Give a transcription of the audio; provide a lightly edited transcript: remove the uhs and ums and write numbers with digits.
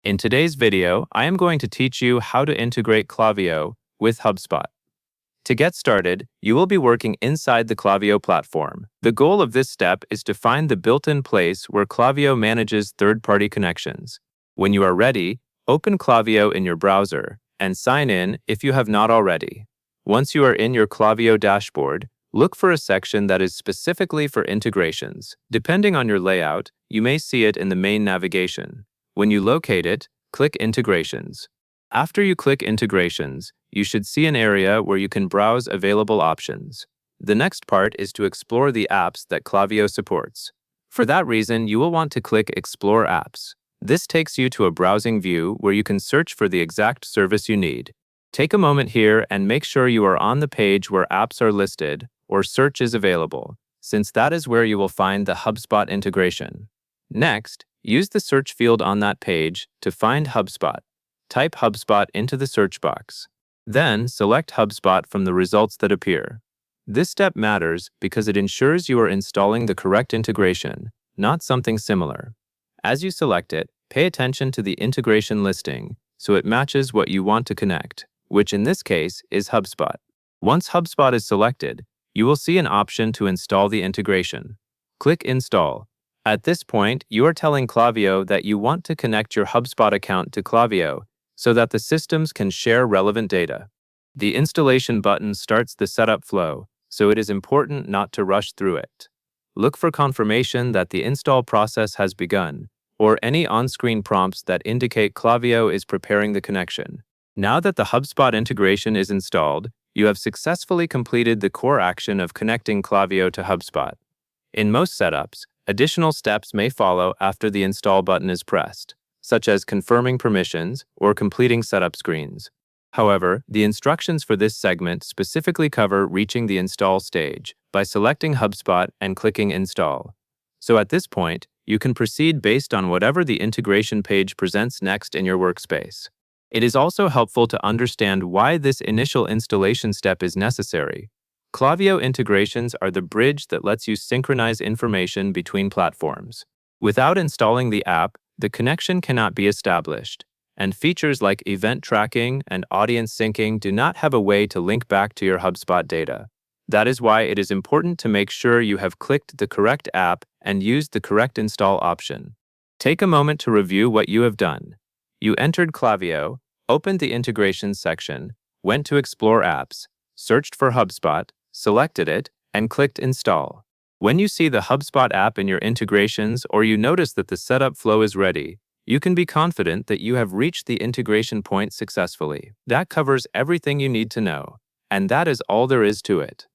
In today's video, I am going to teach you how to integrate Klaviyo with Hubspot. To get started, you will be working inside the Klaviyo platform. The goal of this step is to find the built-in place where Klaviyo manages third-party connections. When you are ready, open Klaviyo in your browser and sign in if you have not already. Once you are in your Klaviyo dashboard, look for a section that is specifically for integrations. Depending on your layout, you may see it in the main navigation. When you locate it, click Integrations. After you click Integrations, you should see an area where you can browse available options. The next part is to explore the apps that Klaviyo supports. For that reason, you will want to click Explore Apps. This takes you to a browsing view where you can search for the exact service you need. Take a moment here and make sure you are on the page where apps are listed or search is available, since that is where you will find the Hubspot integration. Next, use the search field on that page to find Hubspot. Type Hubspot into the search box. Then, select Hubspot from the results that appear. This step matters because it ensures you are installing the correct integration, not something similar. As you select it, pay attention to the integration listing so it matches what you want to connect, which in this case is Hubspot. Once Hubspot is selected, you will see an option to install the integration. Click Install. At this point, you are telling Klaviyo that you want to connect your Hubspot account to Klaviyo so that the systems can share relevant data. The installation button starts the setup flow, so it is important not to rush through it. Look for confirmation that the install process has begun, or any on-screen prompts that indicate Klaviyo is preparing the connection. Now that the Hubspot integration is installed, you have successfully completed the core action of connecting Klaviyo to Hubspot. In most setups, additional steps may follow after the install button is pressed, such as confirming permissions or completing setup screens. However, the instructions for this segment specifically cover reaching the install stage by selecting Hubspot and clicking Install. So at this point, you can proceed based on whatever the integration page presents next in your workspace. It is also helpful to understand why this initial installation step is necessary. Klaviyo integrations are the bridge that lets you synchronize information between platforms. Without installing the app, the connection cannot be established, and features like event tracking and audience syncing do not have a way to link back to your Hubspot data. That is why it is important to make sure you have clicked the correct app and used the correct install option. Take a moment to review what you have done. You entered Klaviyo, opened the Integrations section, went to Explore Apps, searched for Hubspot, selected it, and clicked Install. When you see the Hubspot app in your integrations or you notice that the setup flow is ready, you can be confident that you have reached the integration point successfully. That covers everything you need to know, and that is all there is to it.